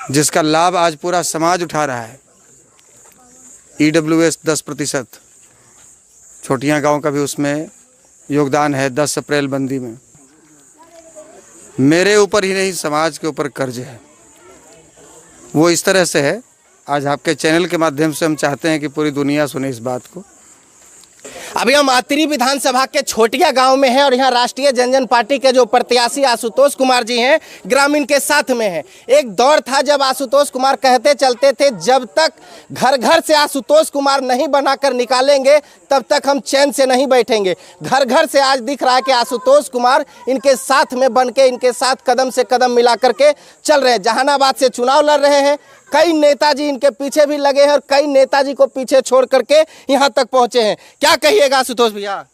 जिसका लाभ आज पूरा समाज उठा रहा है। EWS 10%, छोटियां गांव का भी उसमें योगदान है। 10 अप्रैल बंदी में मेरे ऊपर ही नहीं, समाज के ऊपर कर्ज है। वो इस तरह से है, आज आपके चैनल के माध्यम से हम चाहते हैं कि पूरी दुनिया सुने इस बात को। अभी हम आतरी विधानसभा के छोटिया गांव में हैं और यहाँ राष्ट्रीय जनजन पार्टी के जो प्रत्याशी आशुतोष कुमार जी हैं ग्रामीण के साथ में हैं। एक दौर था जब आशुतोष कुमार कहते चलते थे, जब तक घर घर से आशुतोष कुमार नहीं बनाकर निकालेंगे तब तक हम चैन से नहीं बैठेंगे। घर घर से आज दिख रहा है कि आशुतोष कुमार इनके साथ में बन के, इनके साथ कदम से कदम मिला करके चल रहे हैं। जहानाबाद से चुनाव लड़ रहे हैं, कई नेताजी इनके पीछे भी लगे हैं और कई नेताजी को पीछे छोड़ करके यहाँ तक पहुँचे हैं। क्या कहिएगा आशुतोष भैया?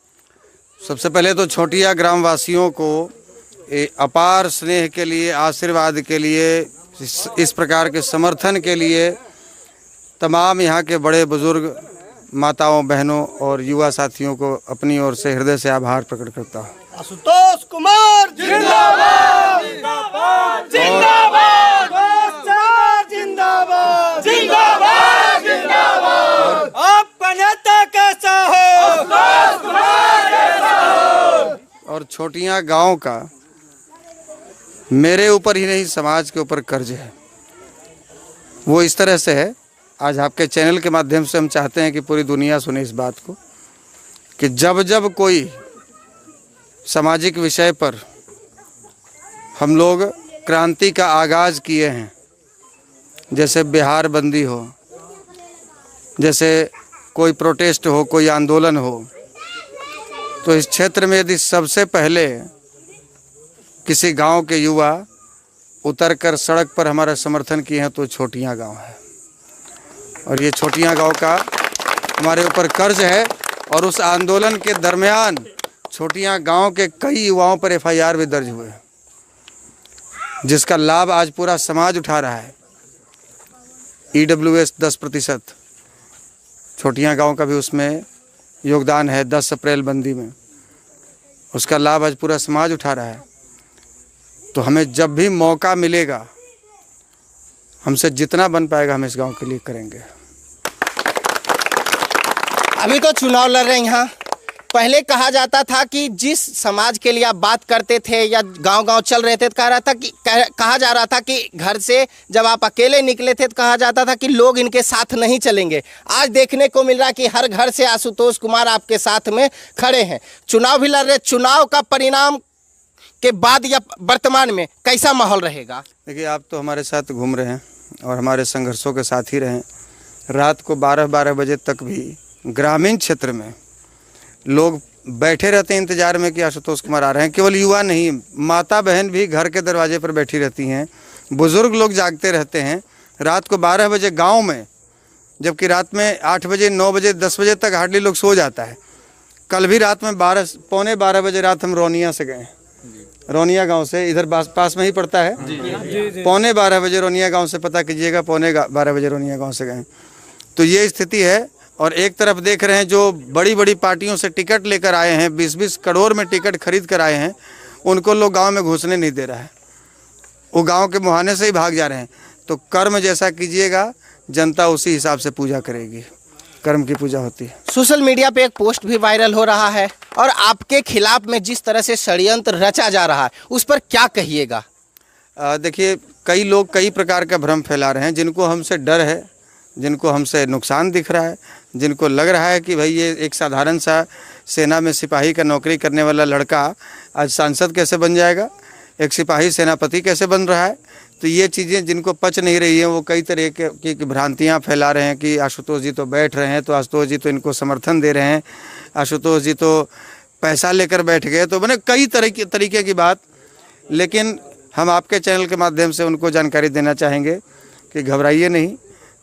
सबसे पहले तो छोटिया ग्रामवासियों को अपार स्नेह के लिए, आशीर्वाद के लिए, इस प्रकार के समर्थन के लिए तमाम यहाँ के बड़े बुजुर्ग, माताओं, बहनों और युवा साथियों को अपनी ओर से हृदय से आभार प्रकट करता हूँ। आशुतोष कुमार जिंदाबाद, जिंदाबाद, जिंदाबाद, जिंदाबाद, जिंदाबाद। आपका नेता कैसा हो? आशुतोष कुमार कैसा हो? और छोटिया गांव का मेरे ऊपर ही नहीं, समाज के ऊपर कर्ज है। वो इस तरह से है, आज आपके चैनल के माध्यम से हम चाहते हैं कि पूरी दुनिया सुने इस बात को कि जब जब कोई सामाजिक विषय पर हम लोग क्रांति का आगाज़ किए हैं, जैसे बिहार बंदी हो, जैसे कोई प्रोटेस्ट हो, कोई आंदोलन हो, तो इस क्षेत्र में यदि सबसे पहले किसी गांव के युवा उतरकर सड़क पर हमारा समर्थन किए हैं तो छोटिया गांव है। और ये छोटिया गांव का हमारे ऊपर कर्ज है। और उस आंदोलन के दरमियान छोटिया गांव के कई युवाओं पर FIR भी दर्ज हुए, जिसका लाभ आज पूरा समाज उठा रहा है। EWS 10%, छोटिया गांव का भी उसमें योगदान है। 10 अप्रैल बंदी में उसका लाभ आज पूरा समाज उठा रहा है। तो हमें जब भी मौका मिलेगा, हमसे जितना बन पाएगा हम इस गांव के लिए करेंगे। अभी तो चुनाव लड़ रहे हैं यहाँ। पहले कहा जाता था कि जिस समाज के लिए आप बात करते थे या गांव-गांव चल रहे थे तो कहा जा रहा था कि घर से जब आप अकेले निकले थे तो कहा जाता था कि लोग इनके साथ नहीं चलेंगे। आज देखने को मिल रहा है कि हर घर से आशुतोष कुमार आपके साथ में खड़े हैं। चुनाव भी लड़ रहे, चुनाव का परिणाम के बाद या वर्तमान में कैसा माहौल रहेगा? देखिए, आप तो हमारे साथ घूम रहे हैं और हमारे संघर्षों के साथ ही रहे। रात को 12-12 बजे तक भी ग्रामीण क्षेत्र में लोग बैठे रहते हैं इंतजार में कि आशुतोष कुमार आ रहे हैं। केवल युवा नहीं, माता बहन भी घर के दरवाजे पर बैठी रहती हैं, बुजुर्ग लोग जागते रहते हैं रात को 12 बजे गांव में, जबकि रात में 8 बजे, 9 बजे, 10 बजे तक हार्डली लोग सो जाता है। कल भी रात में 12 बजे रात हम रोनिया से गए, रोनिया गांव से, इधर पास में ही पड़ता है। 12:15 बजे रोनिया गांव से, पता कीजिएगा, 12:15 बजे रोनिया गांव से गए। तो ये स्थिति है। और एक तरफ देख रहे हैं जो बड़ी बड़ी पार्टियों से टिकट लेकर आए हैं, 20-20 करोड़ में टिकट खरीद कर आए हैं, उनको लोग गांव में घुसने नहीं दे रहा है। वो गांव के मुहाने से ही भाग जा रहे हैं। तो कर्म जैसा कीजिएगा, जनता उसी हिसाब से पूजा करेगी। कर्म की पूजा होती है। सोशल मीडिया पे एक पोस्ट भी वायरल हो रहा है और आपके खिलाफ में जिस तरह से षड्यंत्र रचा जा रहा है उस पर क्या कहिएगा? देखिए, कई लोग कई प्रकार का भ्रम फैला रहे हैं। जिनको हमसे डर है, जिनको हमसे नुकसान दिख रहा है, जिनको लग रहा है कि भाई ये एक साधारण सा सेना में सिपाही का नौकरी करने वाला लड़का आज सांसद कैसे बन जाएगा, एक सिपाही सेनापति कैसे बन रहा है, तो ये चीज़ें जिनको पच नहीं रही हैं वो कई तरह की भ्रांतियाँ फैला रहे हैं कि आशुतोष जी तो बैठ रहे हैं, तो आशुतोष जी तो इनको समर्थन दे रहे हैं, आशुतोष जी तो पैसा लेकर बैठ गए, तो मैंने कई तरीके की बात। लेकिन हम आपके चैनल के माध्यम से उनको जानकारी देना चाहेंगे कि घबराइए नहीं,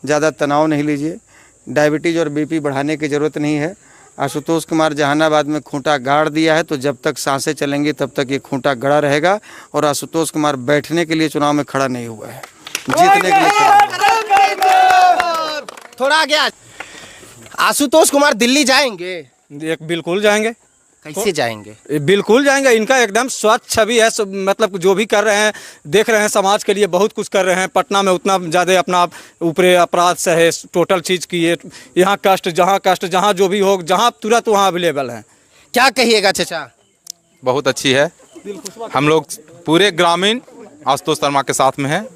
ज़्यादा तनाव नहीं लीजिए, डायबिटीज़ और BP बढ़ाने की ज़रूरत नहीं है। आशुतोष कुमार जहानाबाद में खूंटा गाड़ दिया है, तो जब तक सांसें चलेंगी तब तक ये खूंटा गड़ा रहेगा। और आशुतोष कुमार बैठने के लिए चुनाव में खड़ा नहीं हुआ है, जीतने के लिए खड़ा। थोड़ा आगे। आशुतोष कुमार दिल्ली जाएंगे? बिल्कुल जाएंगे। कैसे जाएंगे? बिल्कुल जाएंगे। इनका एकदम स्वच्छ छवि है, मतलब जो भी कर रहे हैं, देख रहे हैं, समाज के लिए बहुत कुछ कर रहे हैं। पटना में उतना ज़्यादा अपना ऊपरे अपराध सहे, टोटल चीज़ की है। यहाँ कष्ट जहाँ जो भी हो, जहाँ तुरंत वहाँ अवेलेबल है। क्या कहिएगा चाचा? बहुत अच्छी है। हम लोग पूरे ग्रामीण आशुतोष शर्मा के साथ में हैं।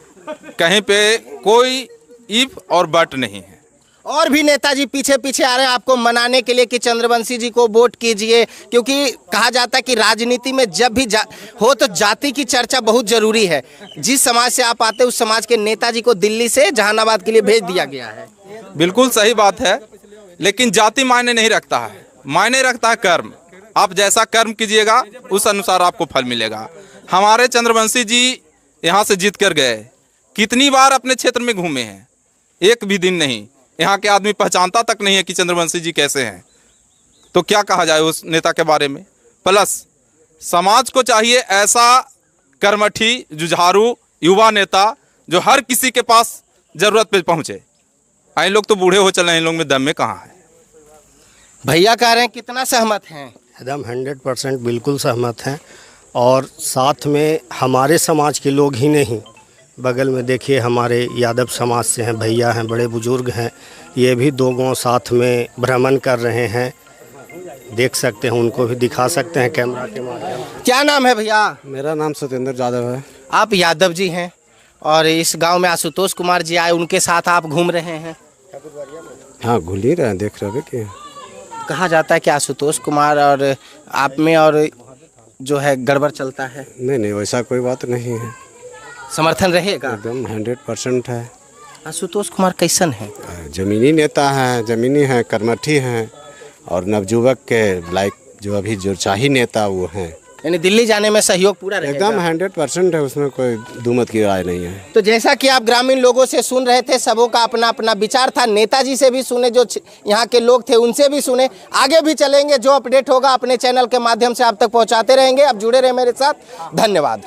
कहीं पे कोई इफ और बट नहीं है। और भी नेताजी पीछे पीछे आ रहे हैं आपको मनाने के लिए कि चंद्रवंशी जी को वोट कीजिए, क्योंकि कहा जाता है कि राजनीति में जब भी हो तो जाति की चर्चा बहुत जरूरी है। जिस समाज से आप आते हैं उस समाज के नेताजी को दिल्ली से जहानाबाद के लिए भेज दिया गया है। बिल्कुल सही बात है, लेकिन जाति मायने नहीं रखता है, मायने रखता है कर्म। आप जैसा कर्म कीजिएगा उस अनुसार आपको फल मिलेगा। हमारे चंद्रवंशी जी यहाँ से जीत कर गए, कितनी बार अपने क्षेत्र में घूमे हैं, एक भी दिन नहीं। यहाँ के आदमी पहचानता तक नहीं है कि चंद्रवंशी जी कैसे हैं। तो क्या कहा जाए उस नेता के बारे में। प्लस समाज को चाहिए ऐसा कर्मठी, जुझारू युवा नेता जो हर किसी के पास जरूरत पे पहुँचे। इन लोग तो बूढ़े हो चले, इन लोग में दम में कहाँ है। भैया कह रहे हैं कितना सहमत हैं? एकदम 100% बिल्कुल सहमत हैं। और साथ में हमारे समाज के लोग ही नहीं, बगल में देखिए हमारे यादव समाज से हैं, भैया हैं, बड़े बुजुर्ग हैं, ये भी 2 गांव साथ में भ्रमण कर रहे हैं। देख सकते हैं, उनको भी दिखा सकते हैं कैमरा के माध्यम। क्या नाम है भैया? मेरा नाम सत्येंद्र यादव है। आप यादव जी हैं और इस गांव में आशुतोष कुमार जी आए, उनके साथ आप घूम रहे हैं। हाँ, घूम ही रहे हैं, देख रहे कि कहा जाता है कि आशुतोष कुमार और आप में और जो है गड़बड़ चलता है। नहीं, वैसा कोई बात नहीं है। समर्थन रहेगा? एकदम 100% है। आशुतोष कुमार कैसन है? जमीनी नेता हैं, जमीनी हैं, कर्मठी हैं और नवजुवक के लाइक जो अभी जो चाहिए नेता वो हैं। यानी दिल्ली जाने में सहयोग पूरा रहेगा? एकदम 100% है, उसमें कोई दुमत की राय नहीं है। तो जैसा कि आप ग्रामीण लोगों से सुन रहे थे, सबों का अपना अपना विचार था। नेताजी से भी सुने, जो यहाँ के लोग थे उनसे भी सुने। आगे भी चलेंगे, जो अपडेट होगा अपने चैनल के माध्यम से आप तक पहुँचाते रहेंगे। आप जुड़े रहे मेरे साथ, धन्यवाद।